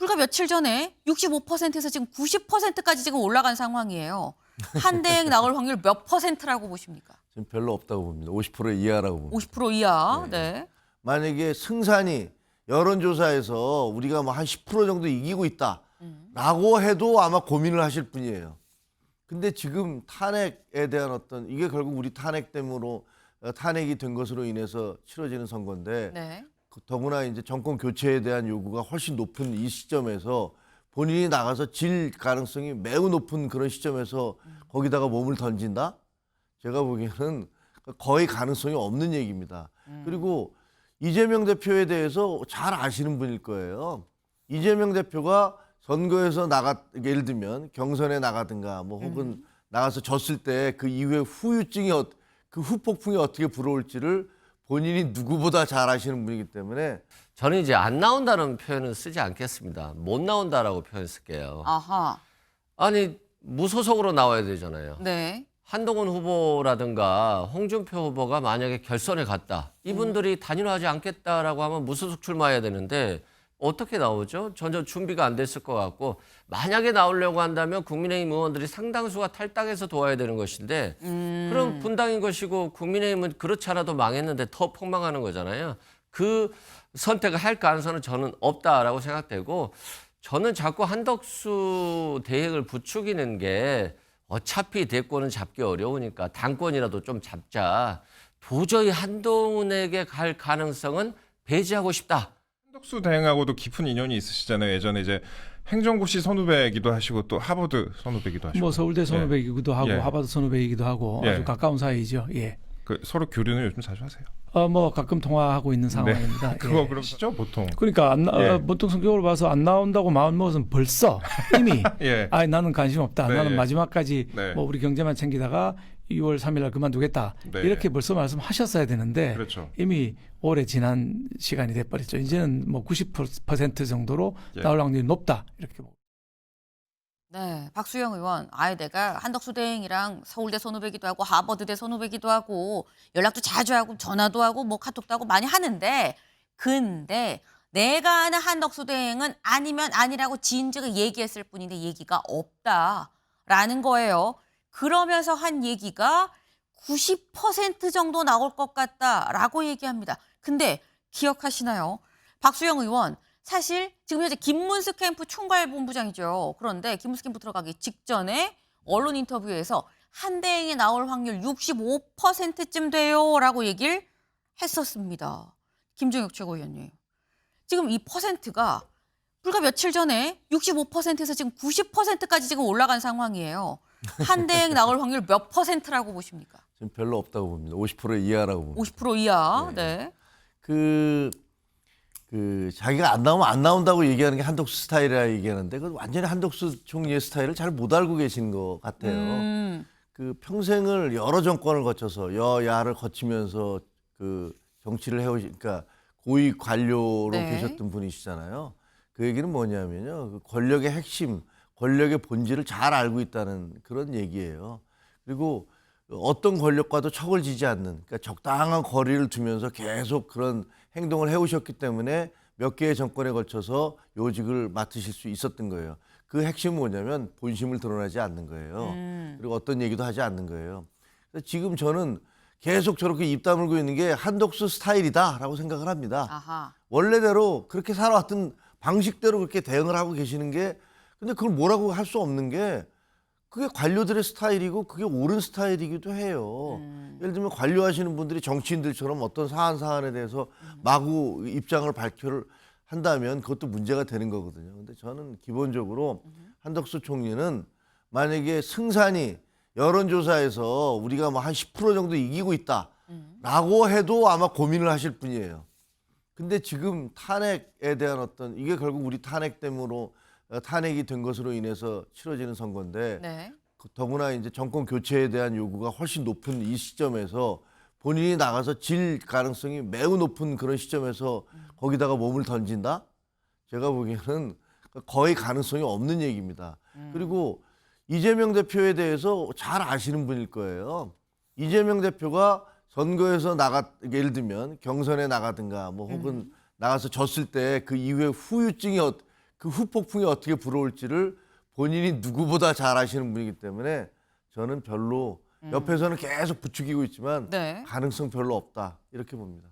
불과 며칠 전에 65%에서 지금 90%까지 지금 올라간 상황이에요. 한대행 나올 확률 몇 %라고 보십니까? 지금 별로 없다고 봅니다. 50% 이하라고 봅니다. 50% 이하. 네. 네. 만약에 승산이 여론조사에서 우리가 뭐 한 10% 정도 이기고 있다라고 해도 아마 고민을 하실 분이에요. 근데 지금 탄핵에 대한 어떤 이게 결국 우리 탄핵 때문에 탄핵이 된 것으로 인해서 치러지는 선거인데 네. 더구나 이제 정권 교체에 대한 요구가 훨씬 높은 이 시점에서 본인이 나가서 질 가능성이 매우 높은 그런 시점에서 거기다가 몸을 던진다? 제가 보기에는 거의 가능성이 없는 얘기입니다. 그리고 이재명 대표에 대해서 잘 아시는 분일 거예요. 이재명 대표가 선거에서 예를 들면 경선에 나가든가 뭐 혹은 나가서 졌을 때 그 이후에 후유증이 그 후폭풍이 어떻게 불어올지를 본인이 누구보다 잘 아시는 분이기 때문에 저는 이제 안 나온다는 표현은 쓰지 않겠습니다. 못 나온다라고 표현 쓸게요. 아하. 아니 무소속으로 나와야 되잖아요. 네. 한동훈 후보라든가 홍준표 후보가 만약에 결선에 갔다. 이분들이 단일화하지 않겠다라고 하면 무소속 출마해야 되는데 어떻게 나오죠? 전혀 준비가 안 됐을 것 같고 만약에 나오려고 한다면 국민의힘 의원들이 상당수가 탈당해서 도와야 되는 것인데 그럼 분당인 것이고 국민의힘은 그렇지 않아도 망했는데 더 폭망하는 거잖아요. 그 선택을 할 가능성은 저는 없다라고 생각되고 저는 자꾸 한덕수 대행을 부추기는 게 어차피 대권은 잡기 어려우니까 당권이라도 좀 잡자. 도저히 한동훈에게 갈 가능성은 배제하고 싶다. 한덕수 대행하고도 깊은 인연이 있으시잖아요. 예전에 이제 행정고시 선후배이기도 하시고 또 하버드 선후배이기도 하시고. 뭐 서울대 선후배이기도 하고 예. 하버드 선후배이기도 하고 예. 아주 가까운 사이죠. 예. 그 서로 교류는 요즘 자주 하세요? 뭐 가끔 통화하고 있는 상황입니다. 네. 그거 예. 그러시죠 보통. 그러니까 예. 보통 성격을 봐서 안 나온다고 마음 먹어서는 벌써 이미 예. 나는 관심 없다. 네, 나는 예. 마지막까지 네. 뭐 우리 경제만 챙기다가 6월 3일 날 그만두겠다. 네. 이렇게 벌써 말씀하셨어야 되는데 그렇죠. 이미 오래 지난 시간이 돼버렸죠. 이제는 뭐 90% 정도로 예. 나올 확률이 높다. 이렇게 보고. 네, 박수영 의원, 내가 한덕수 대행이랑 서울대 선후배기도 하고 하버드대 선후배기도 하고 연락도 자주 하고 전화도 하고 뭐 카톡도 하고 많이 하는데 근데 내가 아는 한덕수 대행은 아니면 아니라고 진즉에 얘기했을 뿐인데 얘기가 없다라는 거예요. 그러면서 한 얘기가 90% 정도 나올 것 같다라고 얘기합니다. 근데 기억하시나요? 박수영 의원, 사실 지금 현재 김문수 캠프 총괄본부장이죠. 그런데 김문수 캠프 들어가기 직전에 언론 인터뷰에서 한대행에 나올 확률 65%쯤 돼요라고 얘기를 했었습니다. 김종혁 최고위원님. 지금 이 퍼센트가 불과 며칠 전에 65%에서 지금 90%까지 지금 올라간 상황이에요. 한대행 나올 확률 몇 %라고 보십니까? 지금 별로 없다고 봅니다. 50% 이하라고 봅니다. 50% 이하. 네. 자기가 안 나오면 안 나온다고 얘기하는 게 한덕수 스타일이라 얘기하는데 그 완전히 한덕수 총리의 스타일을 잘 못 알고 계신 것 같아요. 그 평생을 여러 정권을 거쳐서 여야를 거치면서 그 정치를 그러니까 고위 관료로 네. 계셨던 분이시잖아요. 그 얘기는 뭐냐면요. 그 권력의 핵심, 권력의 본질을 잘 알고 있다는 그런 얘기예요. 그리고 어떤 권력과도 척을 지지 않는, 그러니까 적당한 거리를 두면서 계속 그런 행동을 해오셨기 때문에 몇 개의 정권에 걸쳐서 요직을 맡으실 수 있었던 거예요. 그 핵심은 뭐냐면 본심을 드러나지 않는 거예요. 그리고 어떤 얘기도 하지 않는 거예요. 그래서 지금 저는 계속 저렇게 입 다물고 있는 게 한덕수 스타일이다라고 생각을 합니다. 아하. 원래대로 그렇게 살아왔던 방식대로 그렇게 대응을 하고 계시는 게 근데 그걸 뭐라고 할 수 없는 게 그게 관료들의 스타일이고 그게 옳은 스타일이기도 해요. 예를 들면 관료하시는 분들이 정치인들처럼 어떤 사안에 대해서 마구 입장을 발표를 한다면 그것도 문제가 되는 거거든요. 근데 저는 기본적으로 한덕수 총리는 만약에 승산이 여론조사에서 우리가 뭐 한 10% 정도 이기고 있다라고 해도 아마 고민을 하실 분이에요. 근데 지금 탄핵에 대한 어떤 이게 결국 우리 탄핵 때문에 탄핵이 된 것으로 인해서 치러지는 선거인데 네. 더구나 이제 정권 교체에 대한 요구가 훨씬 높은 이 시점에서 본인이 나가서 질 가능성이 매우 높은 그런 시점에서 거기다가 몸을 던진다? 제가 보기에는 거의 가능성이 없는 얘기입니다. 그리고 이재명 대표에 대해서 잘 아시는 분일 거예요. 이재명 대표가 선거에서 예를 들면 경선에 나가든가 뭐 혹은 나가서 졌을 때 그 이후에 후유증이 그 후폭풍이 어떻게 불어올지를 본인이 누구보다 잘 아시는 분이기 때문에 저는 별로 옆에서는 계속 부추기고 있지만 네. 가능성 별로 없다 이렇게 봅니다.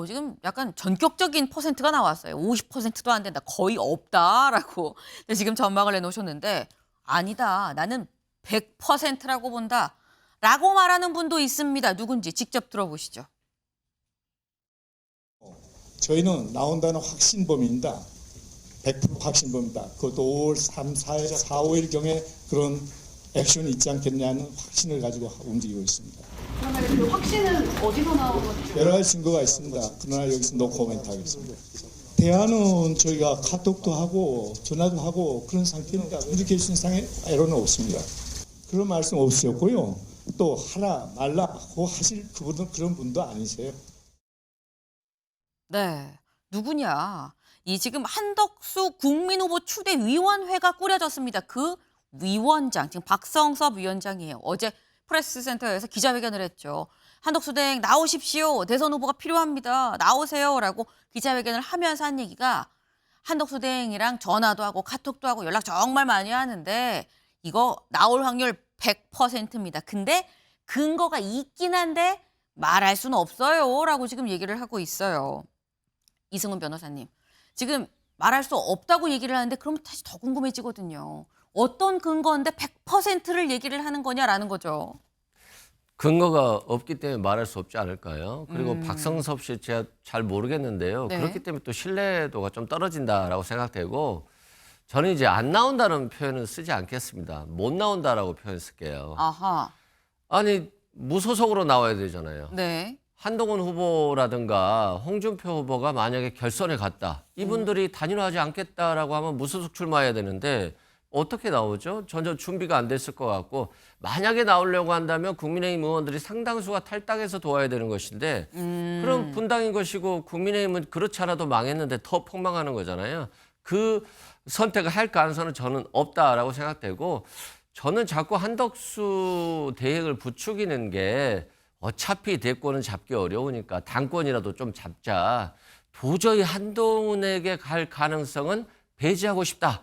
지금 약간 전격적인 퍼센트가 나왔어요. 50%도 안 된다. 거의 없다라고 지금 전망을 내놓으셨는데 아니다. 나는 100%라고 본다. 라고 말하는 분도 있습니다. 누군지 직접 들어보시죠. 저희는 나온다는 확신범입니다. 100% 확신범입니다. 그것도 5월 3, 4, 5일경에 그런 액션이 있지 않겠냐는 확신을 가지고 움직이고 있습니다. 그러면 그 확신은 어디서 나오거든요? 여러 가지 증거가 있습니다. 그러나 여기서 노 코멘트 하겠습니다. 대화는 저희가 카톡도 하고 전화도 하고 그런 상태입니다. 커뮤니케이션상의 에러는 없습니다. 그런 말씀 없으셨고요. 또 하라 말라고 하실 그분은 그런 분도 아니세요. 네. 누구냐? 이 지금 한덕수 국민후보 추대위원회가 꾸려졌습니다. 그 위원장, 지금 박성섭 위원장이에요. 어제 프레스센터에서 기자회견을 했죠. 한덕수 대행 나오십시오. 대선 후보가 필요합니다. 나오세요라고 기자회견을 하면서 한 얘기가 한덕수 대행이랑 전화도 하고 카톡도 하고 연락 정말 많이 하는데 이거 나올 확률 100%입니다. 근데 근거가 있긴 한데 말할 수는 없어요라고 지금 얘기를 하고 있어요. 이승훈 변호사님. 지금 말할 수 없다고 얘기를 하는데 그러면 다시 더 궁금해지거든요. 어떤 근거인데 100%를 얘기를 하는 거냐라는 거죠. 근거가 없기 때문에 말할 수 없지 않을까요? 그리고 박성섭 씨 제가 잘 모르겠는데요. 네. 그렇기 때문에 또 신뢰도가 좀 떨어진다라고 생각되고 저는 이제 안 나온다는 표현은 쓰지 않겠습니다. 못 나온다라고 표현 쓸게요. 아하. 아니 무소속으로 나와야 되잖아요. 네. 한동훈 후보라든가 홍준표 후보가 만약에 결선에 갔다. 이분들이 단일화하지 않겠다라고 하면 무소속 출마해야 되는데 어떻게 나오죠? 전혀 준비가 안 됐을 것 같고 만약에 나오려고 한다면 국민의힘 의원들이 상당수가 탈당해서 도와야 되는 것인데 그럼 분당인 것이고 국민의힘은 그렇지 않아도 망했는데 더 폭망하는 거잖아요. 그 선택을 할 가능성은 저는 없다라고 생각되고 저는 자꾸 한덕수 대행을 부추기는 게 어차피 대권은 잡기 어려우니까 당권이라도 좀 잡자. 도저히 한동훈에게 갈 가능성은 배제하고 싶다.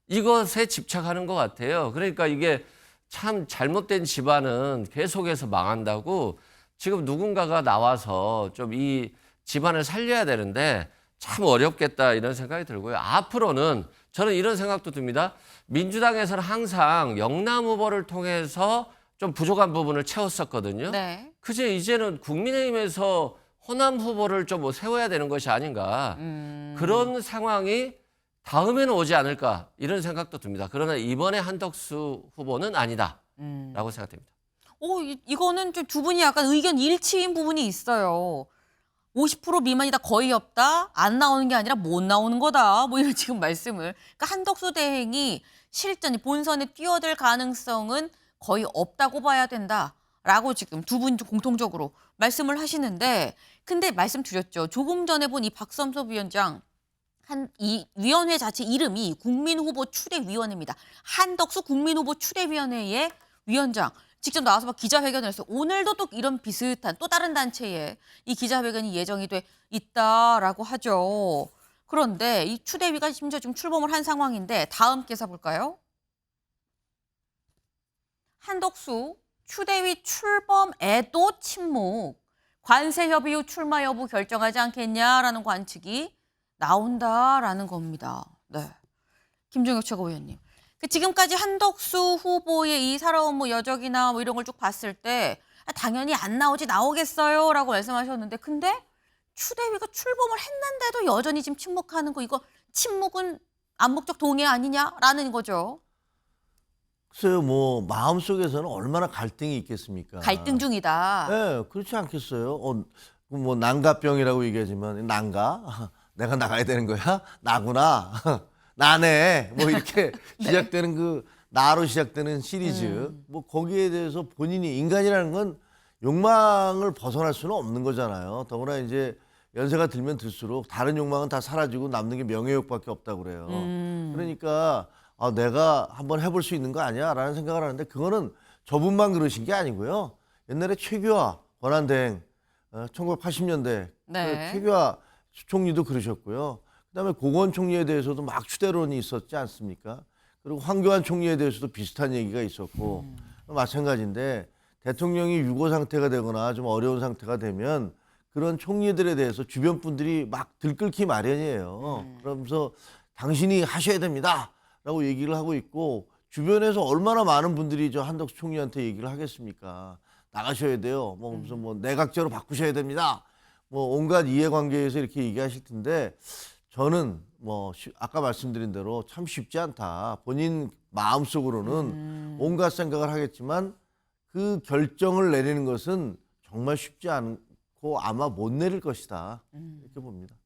이것에 집착하는 것 같아요. 그러니까 이게 참 잘못된 집안은 계속해서 망한다고 지금 누군가가 나와서 좀 이 집안을 살려야 되는데 참 어렵겠다 이런 생각이 들고요. 앞으로는 저는 이런 생각도 듭니다. 민주당에서는 항상 영남 후보를 통해서 좀 부족한 부분을 채웠었거든요. 네. 그제 이제는 국민의힘에서 호남 후보를 좀 세워야 되는 것이 아닌가. 그런 상황이 다음에는 오지 않을까 이런 생각도 듭니다. 그러나 이번에 한덕수 후보는 아니다라고 생각됩니다. 이거는 좀 두 분이 약간 의견 일치인 부분이 있어요. 50% 미만이다 거의 없다 안 나오는 게 아니라 못 나오는 거다 뭐 이런 지금 말씀을 그러니까 한덕수 대행이 실전이 본선에 뛰어들 가능성은 거의 없다고 봐야 된다라고 지금 두 분 공통적으로 말씀을 하시는데 근데 말씀드렸죠. 조금 전에 본 이 박성섭 위원장 이 위원회 자체 이름이 국민후보 추대위원회입니다. 한덕수 국민후보 추대위원회의 위원장 직접 나와서 막 기자회견을 했어요. 오늘도 또 이런 비슷한 또 다른 단체에 이 기자회견이 예정이 돼 있다라고 하죠. 그런데 이 추대위가 심지어 지금 출범을 한 상황인데 다음 기사 볼까요? 한덕수 추대위 출범에도 침묵. 관세 협의 후 출마 여부 결정하지 않겠냐라는 관측이 나온다라는 겁니다. 네, 김종혁 최고위원님. 지금까지 한덕수 후보의 이 살아온 뭐 여적이나 뭐 이런 걸 쭉 봤을 때 당연히 안 나오지 나오겠어요라고 말씀하셨는데 근데 추대위가 출범을 했는데도 여전히 지금 침묵하는 거 이거 침묵은 암묵적 동의 아니냐라는 거죠. 글쎄요, 뭐 마음속에서는 얼마나 갈등이 있겠습니까? 갈등 중이다. 네, 그렇지 않겠어요? 뭐 난가병이라고 얘기하지만 난가? 내가 나가야 되는 거야? 나구나. 나네. 뭐 이렇게 시작되는 그 나로 시작되는 시리즈. 뭐 거기에 대해서 본인이 인간이라는 건 욕망을 벗어날 수는 없는 거잖아요. 더구나 이제 연세가 들면 들수록 다른 욕망은 다 사라지고 남는 게 명예욕밖에 없다고 그래요. 그러니까 내가 한번 해볼 수 있는 거 아니야? 라는 생각을 하는데 그거는 저분만 그러신 게 아니고요. 옛날에 최규하 권한대행 1980년대 네. 최규하 총리도 그러셨고요. 그다음에 고건 총리에 대해서도 막 추대론이 있었지 않습니까? 그리고 황교안 총리에 대해서도 비슷한 얘기가 있었고 마찬가지인데 대통령이 유고 상태가 되거나 좀 어려운 상태가 되면 그런 총리들에 대해서 주변 분들이 막 들끓기 마련이에요. 그러면서 당신이 하셔야 됩니다라고 얘기를 하고 있고 주변에서 얼마나 많은 분들이 저 한덕수 총리한테 얘기를 하겠습니까? 나가셔야 돼요. 뭐 무슨 뭐 내각제로 바꾸셔야 됩니다. 뭐 온갖 이해관계에서 이렇게 얘기하실 텐데 저는 뭐 아까 말씀드린 대로 참 쉽지 않다. 본인 마음속으로는 온갖 생각을 하겠지만 그 결정을 내리는 것은 정말 쉽지 않고 아마 못 내릴 것이다. 이렇게 봅니다.